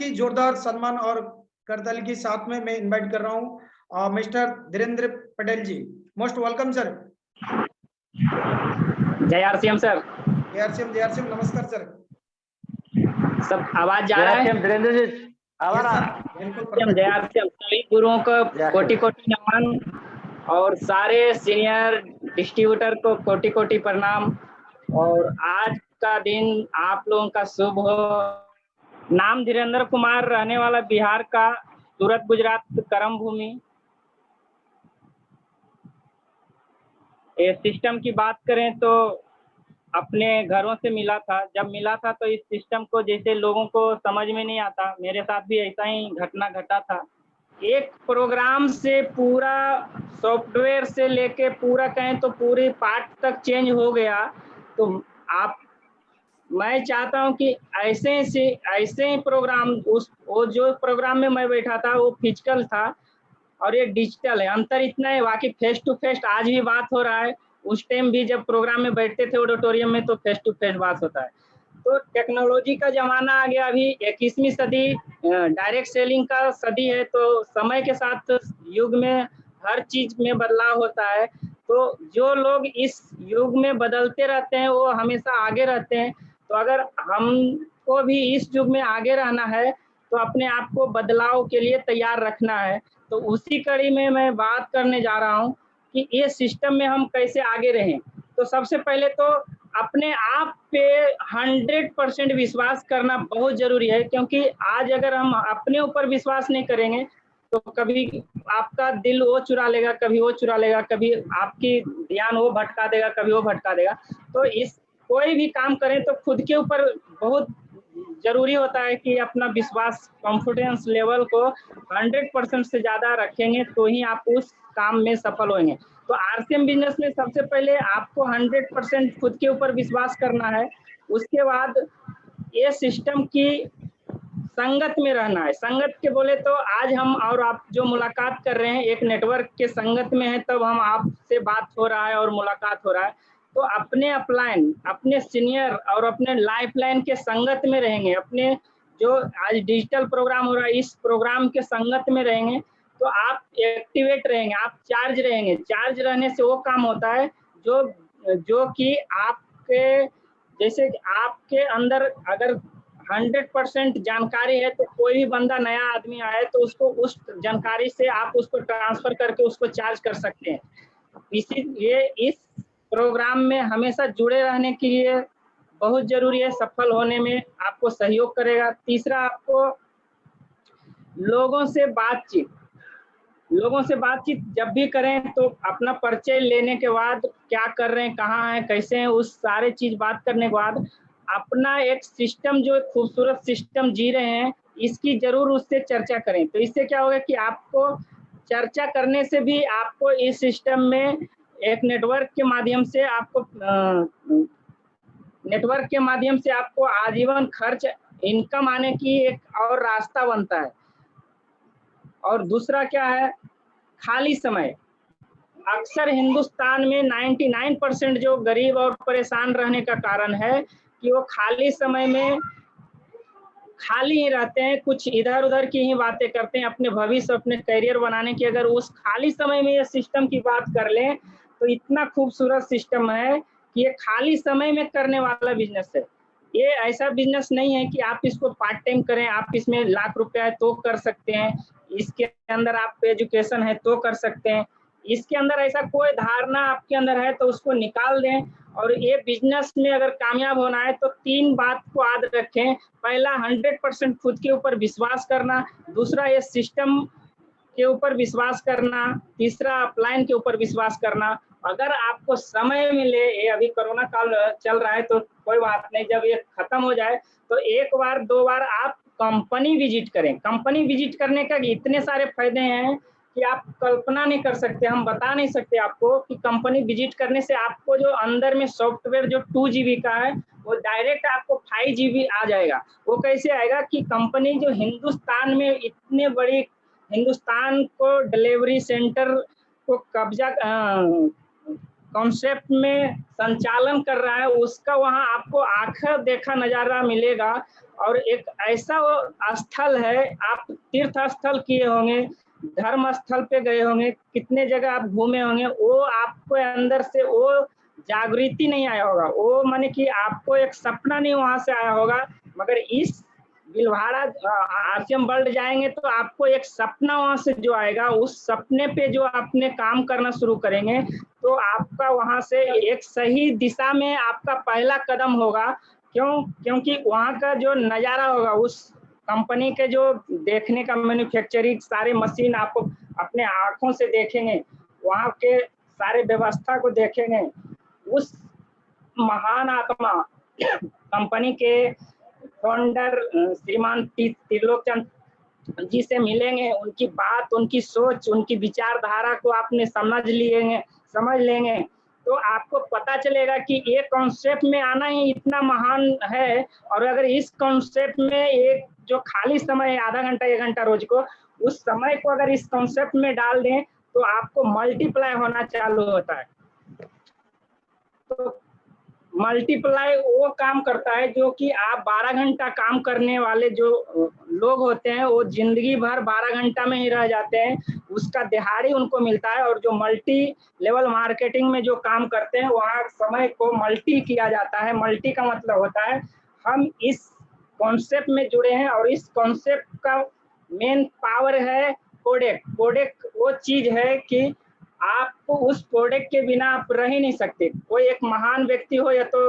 सबकी जोरदार सम्मान और करताली के साथ में मैं इनवाइट कर रहा हूँ mister Dhirendra Patel ji. Most welcome sir. जय आरसीएम सर। जय आरसीएम नमस्कार सर। सब आवाज जा रहा है? धीरेन्द्र जी बिल्कुल। जय आरसीएम। सभी गुरुओं को कोटि कोटि नमन और सारे सीनियर डिस्ट्रीब्यूटर को कोटि कोटि प्रणाम। और आज का दिन आप लोगों का शुभ हो। नाम धीरेन्द्र कुमार, रहने वाला बिहार का, सूरत गुजरात करम भूमि। ये सिस्टम की बात करें तो अपने घरों से मिला था। जब मिला था तो इस सिस्टम को जैसे लोगों को समझ में नहीं आता, मेरे साथ भी ऐसा ही घटना घटा था। एक प्रोग्राम से पूरा सॉफ्टवेयर से लेके पूरा कहें तो पूरी पार्ट तक चेंज हो गया। तो मैं चाहता हूं कि ऐसे ही प्रोग्राम वो जो प्रोग्राम में मैं बैठा था वो फिजिकल था और ये डिजिटल है। अंतर इतना है, बाकी फेस टू फेस आज भी बात हो रहा है। उस टाइम भी जब प्रोग्राम में बैठते थे ऑडिटोरियम में तो फेस टू फेस बात होता है। तो टेक्नोलॉजी का जमाना आ गया। अभी 21वीं सदी डायरेक्ट सेलिंग का सदी है। तो समय के साथ युग में हर चीज में बदलाव होता है। तो जो लोग इस युग में बदलते रहते हैं वो हमेशा आगे रहते हैं। तो अगर हमको भी इस युग में आगे रहना है तो अपने आप को बदलाव के लिए तैयार रखना है। तो उसी कड़ी में मैं बात करने जा रहा हूँ कि ये सिस्टम में हम कैसे आगे रहें। तो सबसे पहले तो अपने आप पे 100% विश्वास करना बहुत जरूरी है, क्योंकि आज अगर हम अपने ऊपर विश्वास नहीं करेंगे तो कभी आपका दिल वो चुरा लेगा, कभी वो चुरा लेगा, कभी आपकी ध्यान वो भटका देगा, कभी वो भटका देगा। तो इस कोई भी काम करें तो खुद के ऊपर बहुत जरूरी होता है कि अपना विश्वास, कॉन्फिडेंस लेवल को 100% से ज्यादा रखेंगे तो ही आप उस काम में सफल होंगे। तो आरसीएम बिजनेस में सबसे पहले आपको 100% खुद के ऊपर विश्वास करना है। उसके बाद ये सिस्टम की संगत में रहना है। संगत के बोले तो आज हम और आप जो मुलाकात कर रहे हैं एक नेटवर्क के संगत में है, तब हम आपसे बात हो रहा है और मुलाकात हो रहा है। तो अपने अपलाइन, अपने सीनियर और अपने लाइफ लाइन के संगत में रहेंगे। अपने जो आज डिजिटल प्रोग्राम हो रहा है इस प्रोग्राम के संगत में रहेंगे तो आप एक्टिवेट रहेंगे, आप चार्ज रहेंगे। चार्ज रहने से वो काम होता है जो कि आपके जैसे आपके अंदर अगर 100% जानकारी है तो कोई भी बंदा नया आदमी आए तो उसको उस जानकारी से आप उसको ट्रांसफर करके उसको चार्ज कर सकते हैं। इसीलिए इस प्रोग्राम में हमेशा जुड़े रहने के लिए बहुत जरूरी है। सफल होने में आपको सहयोग करेगा। तीसरा, आपको लोगों से बातचीत जब भी करें तो अपना परिचय लेने के बाद क्या कर रहे हैं, कहाँ हैं, कैसे हैं, उस सारे चीज बात करने के बाद अपना एक सिस्टम, जो एक खूबसूरत सिस्टम जी रहे हैं, इसकी जरूर उससे चर्चा करें। तो इससे क्या होगा कि आपको चर्चा करने से भी आपको इस सिस्टम में एक नेटवर्क के माध्यम से आपको आजीवन खर्च, इनकम आने की एक और रास्ता बनता है। और दूसरा क्या है, खाली समय। अक्सर हिंदुस्तान में 99% जो गरीब और परेशान रहने का कारण है कि वो खाली समय में खाली ही रहते हैं, कुछ इधर उधर की ही बातें करते हैं, अपने भविष्य, अपने करियर बनाने की। अगर उस खाली समय में ये सिस्टम की बात कर लें तो इतना खूबसूरत सिस्टम है कि ये खाली समय में करने वाला बिजनेस है। ये ऐसा बिजनेस नहीं है कि आप इसको पार्ट टाइम करें, आप इसमें लाख रुपया है तो कर सकते हैं, इसके अंदर आप एजुकेशन है तो कर सकते हैं। इसके अंदर ऐसा कोई धारणा आपके अंदर है तो उसको निकाल दें। और ये बिजनेस में अगर कामयाब होना है तो 3 बात को याद रखें। पहला, 100% खुद के ऊपर विश्वास करना। दूसरा, ये सिस्टम के ऊपर विश्वास करना। तीसरा, अपलाइन के ऊपर विश्वास करना। अगर आपको समय मिले, ये अभी कोरोना काल चल रहा है तो कोई बात नहीं, जब ये खत्म हो जाए तो 1 बार 2 बार आप कंपनी विजिट करें। कंपनी विजिट करने का इतने सारे फायदे हैं कि आप कल्पना नहीं कर सकते, हम बता नहीं सकते आपको कि कंपनी विजिट करने से आपको जो अंदर में सॉफ्टवेयर जो 2 GB का है वो डायरेक्ट आपको 5 GB आ जाएगा। वो कैसे आएगा कि कंपनी जो हिंदुस्तान में इतने बड़ी, हिंदुस्तान को डिलीवरी सेंटर को कब्जा कॉन्सेप्ट में संचालन कर रहा है, उसका वहां आपको आंखें देखा नजारा मिलेगा। और एक ऐसा वो स्थल है, आप तीर्थ स्थल किए होंगे, धर्म स्थल पे गए होंगे, कितने जगह आप घूमे होंगे, वो आपको अंदर से वो जागृति नहीं आया होगा, वो माने कि आपको एक सपना नहीं वहां से आया होगा, मगर इस भीलवाड़ा आरसीएम वर्ल्ड जाएंगे तो आपको एक सपना वहां से जो आएगा, उस सपने पे जो आपने काम करना शुरू करेंगे तो आपका वहां से एक सही दिशा में आपका पहला कदम होगा। क्योंकि वहां का जो नज़ारा होगा, उस कंपनी के जो देखने का मैन्युफैक्चरिंग सारे मशीन आप अपने आंखों से देखेंगे, वहां के सारे व्यवस्था को देखेंगे, उस महान आत्मा कंपनी के फाउंडर श्रीमान त्रिलोकचंद जी से मिलेंगे, उनकी बात, उनकी सोच, उनकी विचारधारा को आपने समझ लेंगे तो आपको पता चलेगा कि ये कॉन्सेप्ट में आना ही इतना महान है। और अगर इस कॉन्सेप्ट में एक जो खाली समय है आधा घंटा 1 घंटा रोज को, उस समय को अगर इस कॉन्सेप्ट में डाल दें तो आपको मल्टीप्लाई होना चालू होता है। तो मल्टीप्लाई वो काम करता है जो कि आप 12 घंटा काम करने वाले जो लोग होते हैं वो जिंदगी भर 12 घंटा में ही रह जाते हैं, उसका दिहाड़ी उनको मिलता है। और जो मल्टी लेवल मार्केटिंग में जो काम करते हैं वहाँ समय को मल्टी किया जाता है। मल्टी का मतलब होता है हम इस कॉन्सेप्ट में जुड़े हैं और इस कॉन्सेप्ट का मेन पावर है प्रोडक्ट। प्रोडक्ट वो चीज है कि आप उस प्रोडक्ट के बिना आप रह ही नहीं सकते। कोई एक महान व्यक्ति हो या तो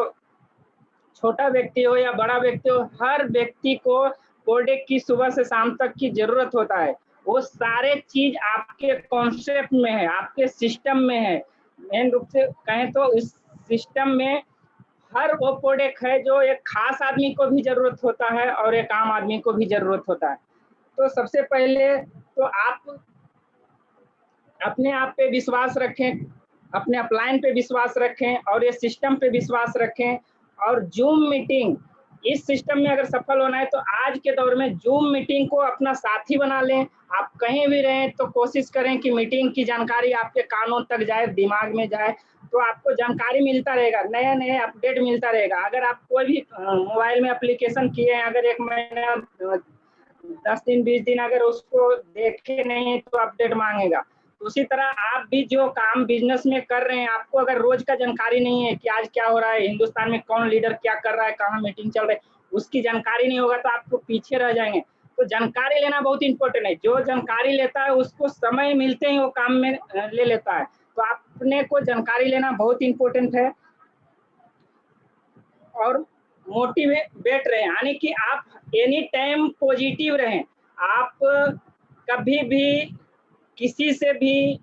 छोटा व्यक्ति हो या बड़ा व्यक्ति हो, हर व्यक्ति को प्रोडक्ट की सुबह से शाम तक की जरूरत होता है। वो सारे चीज आपके कॉन्सेप्ट में है, आपके सिस्टम में है। मेन रूप से कहें तो इस सिस्टम में हर वो प्रोडक्ट है जो एक खास आदमी को भी जरूरत होता है और एक आम आदमी को भी जरूरत होता है। तो सबसे पहले तो आप अपने आप पे विश्वास रखें, अपने अपलाइन पे विश्वास रखें और ये सिस्टम पे विश्वास रखें। और जूम मीटिंग, इस सिस्टम में अगर सफल होना है तो आज के दौर में जूम मीटिंग को अपना साथी बना लें। आप कहीं भी रहें तो कोशिश करें कि मीटिंग की जानकारी आपके कानों तक जाए, दिमाग में जाए, तो आपको जानकारी मिलता रहेगा, नए नए अपडेट मिलता रहेगा। अगर आप कोई भी मोबाइल में एप्लीकेशन किए हैं, अगर 1 महीना 10 दिन 20 दिन अगर उसको देखे नहीं तो अपडेट मांगेगा। उसी तरह आप भी जो काम बिजनेस में कर रहे हैं, आपको अगर रोज का जानकारी नहीं है कि आज क्या हो रहा है, हिंदुस्तान में कौन लीडर क्या कर रहा है, कहाँ मीटिंग चल रही है, उसकी जानकारी नहीं होगा तो आपको पीछे रह जाएंगे। तो जानकारी लेना बहुत इंपॉर्टेंट है। जो जानकारी लेता है उसको समय मिलते ही वो काम में ले लेता है। तो अपने को जानकारी लेना बहुत इंपॉर्टेंट है। और मोटिवेट रहें, यानी कि आप एनी टाइम पॉजिटिव रहें। आप कभी भी किसी से भी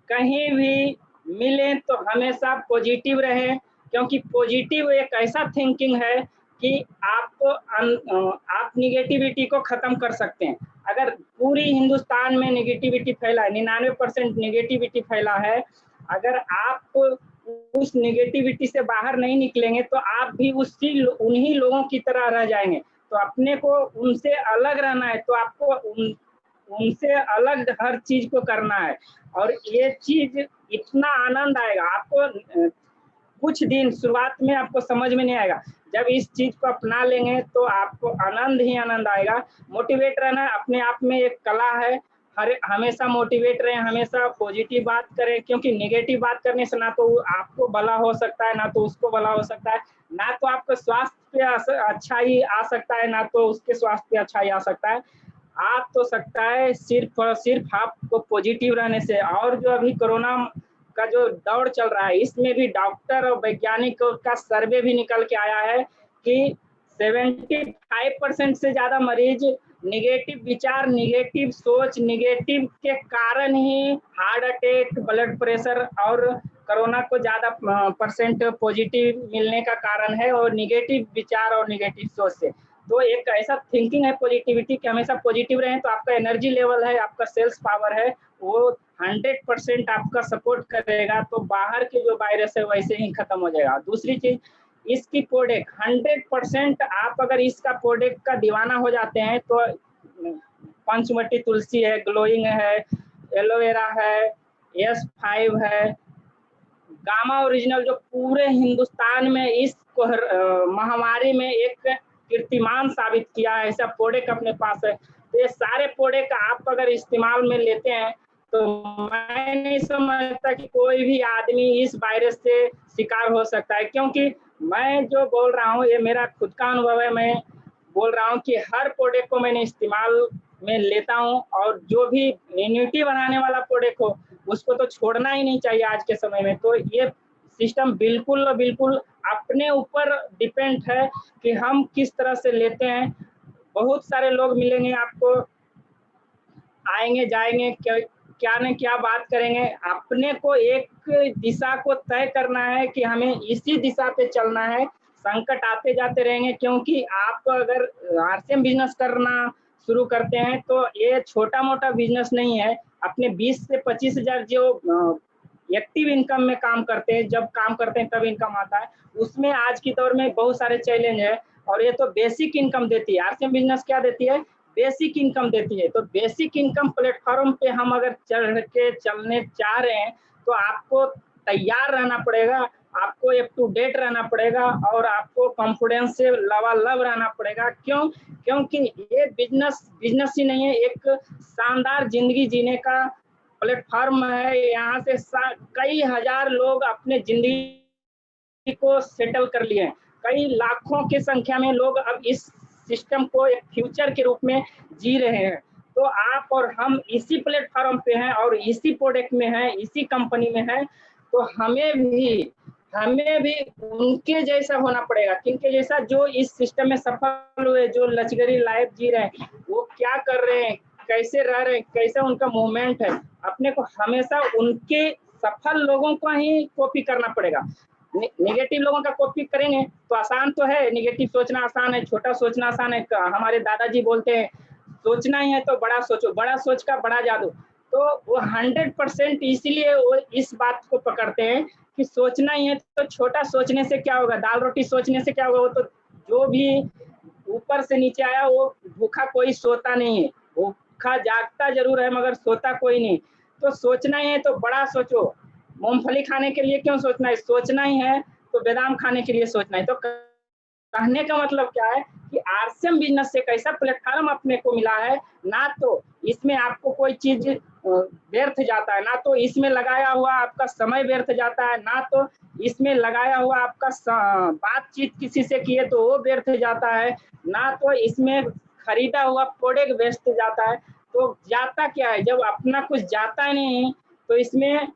कहीं भी मिलें तो हमेशा पॉजिटिव रहें, क्योंकि पॉजिटिव एक ऐसा थिंकिंग है कि आप निगेटिविटी को खत्म कर सकते हैं। अगर पूरी हिंदुस्तान में निगेटिविटी फैला है, 99% निगेटिविटी फैला है, अगर आप उस निगेटिविटी से बाहर नहीं निकलेंगे तो आप भी उन्हीं लोगों की तरह रह जाएंगे। तो अपने को उनसे अलग रहना है, तो आपको उनसे अलग हर चीज को करना है। और ये चीज इतना आनंद आएगा आपको, कुछ दिन शुरुआत में आपको समझ में नहीं आएगा, जब इस चीज को अपना लेंगे तो आपको आनंद ही आनंद आएगा। मोटिवेट रहना अपने आप में एक कला है। हमेशा मोटिवेट रहें, हमेशा पॉजिटिव बात करें, क्योंकि नेगेटिव बात करने से ना तो आपको भला हो सकता है, ना तो उसको भला हो सकता है, ना तो आपका स्वास्थ्य पे अच्छाई आ सकता है, ना तो उसके स्वास्थ्य पे अच्छाई आ सकता है। आ तो सकता है सिर्फ और सिर्फ आपको पॉजिटिव रहने से। और जो अभी कोरोना का जो दौर चल रहा है, इसमें भी डॉक्टर और वैज्ञानिक का सर्वे भी निकल के आया है कि 75% से ज्यादा मरीज निगेटिव विचार, निगेटिव सोच, निगेटिव के कारण ही हार्ट अटैक, ब्लड प्रेशर और कोरोना को ज्यादा परसेंट पॉजिटिव मिलने का कारण है, और निगेटिव विचार और निगेटिव सोच से। तो एक ऐसा थिंकिंग है पॉजिटिविटी कि हमेशा पॉजिटिव रहें, तो आपका एनर्जी लेवल है, आपका सेल्स पावर है, वो 100% आपका सपोर्ट करेगा। तो बाहर के जो वायरस है वैसे ही खत्म हो जाएगा। दूसरी चीज, इसकी प्रोडक्ट 100% आप अगर इसका प्रोडक्ट का दीवाना हो जाते हैं तो पंचवटी तुलसी है, ग्लोइंग है, एलोवेरा है, S5 है, गामा ओरिजिनल, जो पूरे हिंदुस्तान में इस महामारी में एक कीर्तिमान साबित किया है, ऐसा प्रोडक्ट अपने पास है। तो ये सारे प्रोडक्ट आप अगर इस्तेमाल में लेते हैं तो मैं नहीं समझता कि कोई भी आदमी इस वायरस से शिकार हो सकता है, क्योंकि मैं जो बोल रहा हूँ ये मेरा खुद का अनुभव है। मैं बोल रहा हूँ कि हर प्रोडक्ट को मैंने इस्तेमाल में लेता हूँ, और जो भी इम्यूनिटी बनाने वाला प्रोडक्ट हो उसको तो छोड़ना ही नहीं चाहिए आज के समय में। तो ये सिस्टम बिल्कुल बिल्कुल अपने ऊपर डिपेंड है कि हम किस तरह से लेते हैं। बहुत सारे लोग मिलेंगे आपको, आएंगे जाएंगे, क्या न क्या बात करेंगे। अपने को एक दिशा को तय करना है कि हमें इसी दिशा पे चलना है। संकट आते जाते रहेंगे, क्योंकि आप अगर आरसीएम बिजनेस करना शुरू करते हैं तो ये छोटा मोटा बिजनेस नहीं है। अपने 20 से 25 हजार जो एक्टिव इनकम में काम करते हैं, जब काम करते हैं तब इनकम आता है, उसमें आज की दौर में बहुत सारे चैलेंज है। और ये तो बेसिक इनकम देती है। आरसीएम बिजनेस क्या देती है? बेसिक इनकम देती है। तो बेसिक इनकम प्लेटफॉर्म पे हम अगर चढ़ के चलने चाह रहे हैं तो आपको तैयार रहना पड़ेगा, आपको अप टू डेट रहना पड़ेगा, और आपको कॉन्फिडेंस से लबालब रहना पड़ेगा। क्यों? क्योंकि ये बिजनेस ही नहीं है, एक शानदार जिंदगी जीने का प्लेटफॉर्म है। यहाँ से कई हजार लोग अपने जिंदगी को सेटल कर लिए हैं। कई लाखों की संख्या में लोग अब इस सिस्टम को एक फ्यूचर के रूप में जी रहे हैं। तो आप और हम इसी प्लेटफॉर्म पे हैं और इसी प्रोडक्ट में हैं, इसी कंपनी में हैं। तो हमें भी उनके जैसा होना पड़ेगा। किनके जैसा? जो इस सिस्टम में सफल हुए, जो लग्जरी लाइफ जी रहे हैं, वो क्या कर रहे हैं, कैसे रह रहे हैं, कैसा उनका मूवमेंट है। अपने को हमेशा उनके सफल लोगों का ही कॉपी करना पड़ेगा। नेगेटिव लोगों का कॉपी करेंगे तो आसान तो है, नेगेटिव सोचना आसान है, छोटा सोचना आसान है। हमारे दादाजी बोलते हैं सोचना ही है तो बड़ा सोचो, बड़ा सोच का बड़ा जादू। तो वो 100% इसीलिए वो इस बात को पकड़ते हैं कि सोचना ही है तो छोटा सोचने से क्या होगा, दाल रोटी सोचने से क्या होगा। वो तो जो भी ऊपर से नीचे आया वो भूखा कोई सोता नहीं है, भूखा जागता जरूर है मगर सोता कोई नहीं। तो सोचना ही है तो बड़ा सोचो। मूंगफली खाने के लिए क्यों सोचना है? सोचना ही है तो बादाम खाने के लिए सोचना है। तो कहने का मतलब क्या है कि आरसीएम बिजनेस से एक ऐसा प्लेटफॉर्म अपने को मिला है, ना तो इसमें आपको कोई चीज व्यर्थ जाता है, ना तो इसमें लगाया हुआ आपका समय व्यर्थ जाता है, ना तो इसमें लगाया हुआ आपका बातचीत किसी से किए तो वो व्यर्थ जाता है, ना तो इसमें खरीदा हुआ प्रोडक्ट व्यर्थ जाता है। तो जाता क्या है? जब अपना कुछ जाता ही नहीं तो इसमें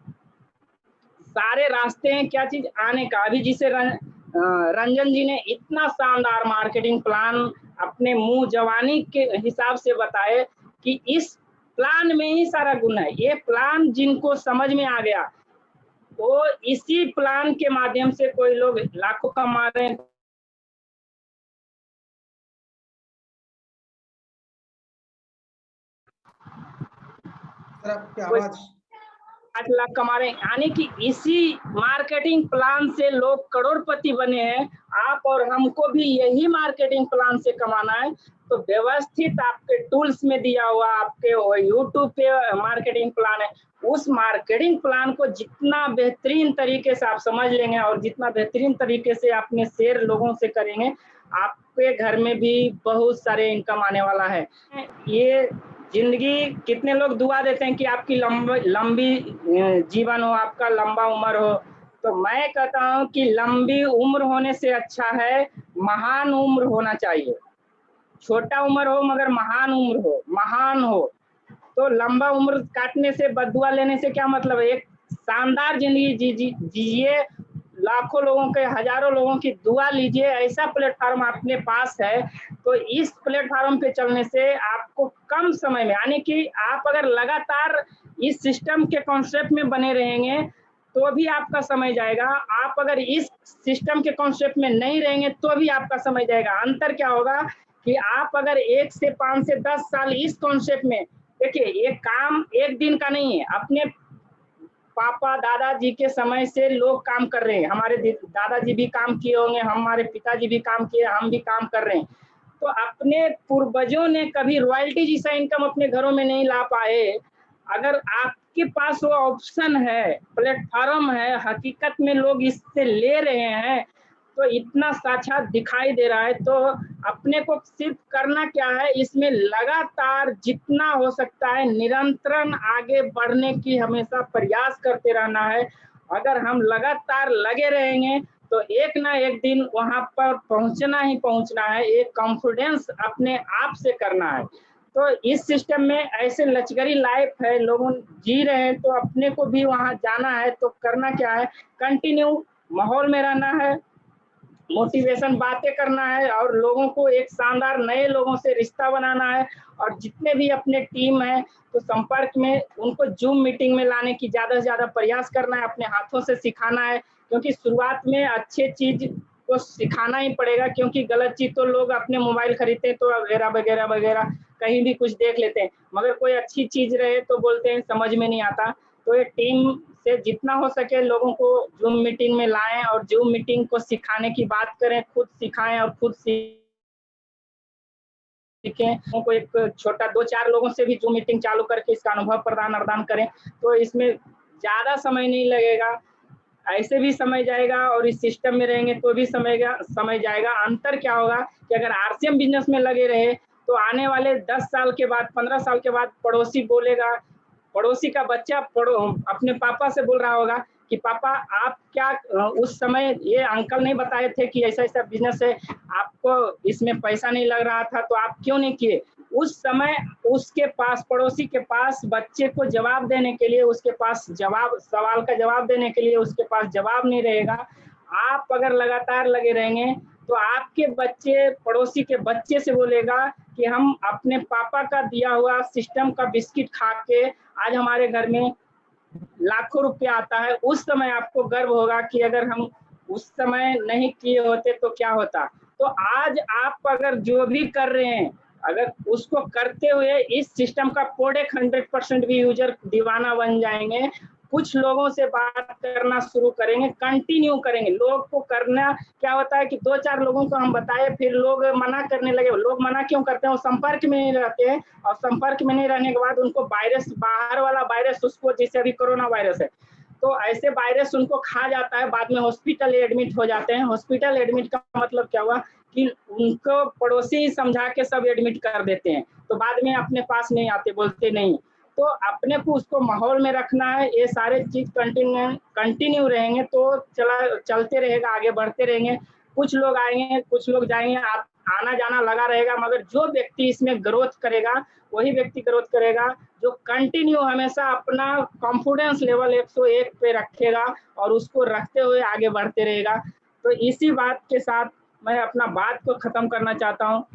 सारे रास्ते हैं क्या चीज आने का। अभी जिसे रंजन जी ने इतना शानदार मार्केटिंग प्लान अपने मुंह जवानी के हिसाब से बताए कि इस प्लान में ही सारा गुण है। ये प्लान जिनको समझ में आ गया तो इसी प्लान के माध्यम से कोई लोग लाखों कमा रहे हैं। सर आपकी आवाज 8 लाख कमा रहे हैं, यानी कि इसी मार्केटिंग प्लान से लोग करोड़पति बने हैं। आप और हमको भी यही मार्केटिंग प्लान से कमाना है। तो व्यवस्थित आपके टूल्स में दिया हुआ आपके यूट्यूब पे मार्केटिंग प्लान है। उस मार्केटिंग प्लान को जितना बेहतरीन तरीके से आप समझ लेंगे और जितना बेहतरीन तरीके से अपने शेयर लोगों से करेंगे, आपके घर में भी बहुत सारे इनकम आने वाला है। ये जिंदगी, कितने लोग दुआ देते हैं कि आपकी लंबी जीवन हो, आपका लंबा उम्र हो। तो मैं कहता हूं कि लंबी उम्र होने से अच्छा है महान उम्र होना चाहिए। छोटा उम्र हो मगर महान उम्र हो, महान हो। तो लंबा उम्र काटने से, बददुआ लेने से क्या मतलब है? एक शानदार जिंदगी जीजिए, लाखों लोगों के, हजारों लोगों की दुआ लीजिए। ऐसा प्लेटफॉर्म अपने पास है। तो इस प्लेटफॉर्म पे चलने से आपको कम समय में, यानी कि आप अगर लगातार इस सिस्टम के कॉन्सेप्ट में बने रहेंगे तो भी आपका समय जाएगा। आप अगर इस सिस्टम के कॉन्सेप्ट में नहीं रहेंगे तो भी आपका समय जाएगा। अंतर क्या होगा कि आप अगर 1 से 5 से 10 साल इस कॉन्सेप्ट में, देखिए ये काम एक दिन का नहीं है। अपने पापा दादाजी के समय से लोग काम कर रहे हैं। हमारे दादाजी भी काम किए होंगे, हमारे पिताजी भी काम किए, हम भी काम कर रहे हैं। तो अपने पूर्वजों ने कभी रॉयल्टी जैसा इनकम अपने घरों में नहीं ला पाए। अगर आपके पास वो ऑप्शन है, प्लेटफॉर्म है, हकीकत में लोग इससे ले रहे हैं, तो इतना साक्षात दिखाई दे रहा है। तो अपने को सिर्फ करना क्या है, इसमें लगातार जितना हो सकता है निरंतर आगे बढ़ने की हमेशा प्रयास करते रहना है। अगर हम लगातार लगे रहेंगे तो एक ना एक दिन वहां पर पहुंचना ही पहुंचना है। एक कॉन्फिडेंस अपने आप से करना है। तो इस सिस्टम में ऐसे लचगरी लाइफ है, लोग जी रहे हैं, तो अपने को भी वहां जाना है। तो करना क्या है, कंटिन्यू माहौल में रहना है, मोटिवेशन बातें करना है और लोगों को एक शानदार नए लोगों से रिश्ता बनाना है। और जितने भी अपने टीम है तो संपर्क में उनको जूम मीटिंग में लाने की ज़्यादा से ज़्यादा प्रयास करना है, अपने हाथों से सिखाना है। क्योंकि शुरुआत में अच्छे चीज़ को सिखाना ही पड़ेगा, क्योंकि गलत चीज़ तो लोग अपने मोबाइल खरीदते हैं तो वगैरह वगैरह वगैरह कहीं भी कुछ देख लेते हैं, मगर कोई अच्छी चीज़ रहे तो बोलते हैं समझ में नहीं आता। तो ये टीम से जितना हो सके लोगों को जूम मीटिंग में लाएं और जूम मीटिंग को सिखाने की बात करें, खुद सिखाएं और खुद सीखें। उनको एक छोटा 2-4 लोगों से भी जूम मीटिंग चालू करके इसका अनुभव प्रदान करें। तो इसमें ज़्यादा समय नहीं लगेगा, ऐसे भी समय जाएगा और इस सिस्टम में रहेंगे तो भी समय जाएगा। अंतर क्या होगा कि अगर आरसीएम बिजनेस में लगे रहे तो आने वाले 10 साल के बाद, 15 साल के बाद पड़ोसी बोलेगा, पड़ोसी का बच्चा अपने पापा से बोल रहा होगा कि पापा आप क्या उस समय ये अंकल नहीं बताए थे कि ऐसा ऐसा बिजनेस है, आपको इसमें पैसा नहीं लग रहा था तो आप क्यों नहीं किए। उस समय उसके पास, पड़ोसी के पास बच्चे को जवाब देने के लिए, उसके पास सवाल का जवाब देने के लिए उसके पास जवाब नहीं रहेगा। आप अगर लगातार लगे रहेंगे तो आपके बच्चे पड़ोसी के बच्चे से बोलेगा कि हम अपने पापा का दिया हुआ सिस्टम का बिस्किट खा के आज हमारे घर में लाखों रुपया आता है। उस समय आपको गर्व होगा कि अगर हम उस समय नहीं किए होते तो क्या होता। तो आज आप अगर जो भी कर रहे हैं, अगर उसको करते हुए इस सिस्टम का प्रोडक्ट 100% भी यूजर दीवाना बन जाएंगे, कुछ लोगों से बात करना शुरू करेंगे, कंटिन्यू करेंगे। लोग को करना क्या होता है कि 2-4 लोगों को हम बताए फिर लोग मना करने लगे। लोग मना क्यों करते हैं, वो संपर्क में नहीं रहते हैं और संपर्क में नहीं रहने के बाद उनको वायरस, बाहर वाला वायरस, उसको जैसे अभी कोरोना वायरस है तो ऐसे वायरस उनको खा जाता है, बाद में हॉस्पिटल एडमिट हो जाते हैं। हॉस्पिटल एडमिट का मतलब क्या हुआ कि उनको पड़ोसी ही समझा के सब एडमिट कर देते हैं, तो बाद में अपने पास नहीं आते, बोलते नहीं। तो अपने को उसको माहौल में रखना है। ये सारे चीज कंटिन्यू रहेंगे तो चलते रहेगा, आगे बढ़ते रहेंगे। कुछ लोग आएंगे, कुछ लोग जाएंगे, आना जाना लगा रहेगा, मगर जो व्यक्ति इसमें ग्रोथ करेगा वही व्यक्ति ग्रोथ करेगा जो कंटिन्यू हमेशा अपना कॉन्फिडेंस लेवल 101 पे रखेगा और उसको रखते हुए आगे बढ़ते रहेगा। तो इसी बात के साथ मैं अपना बात को खत्म करना चाहता हूँ।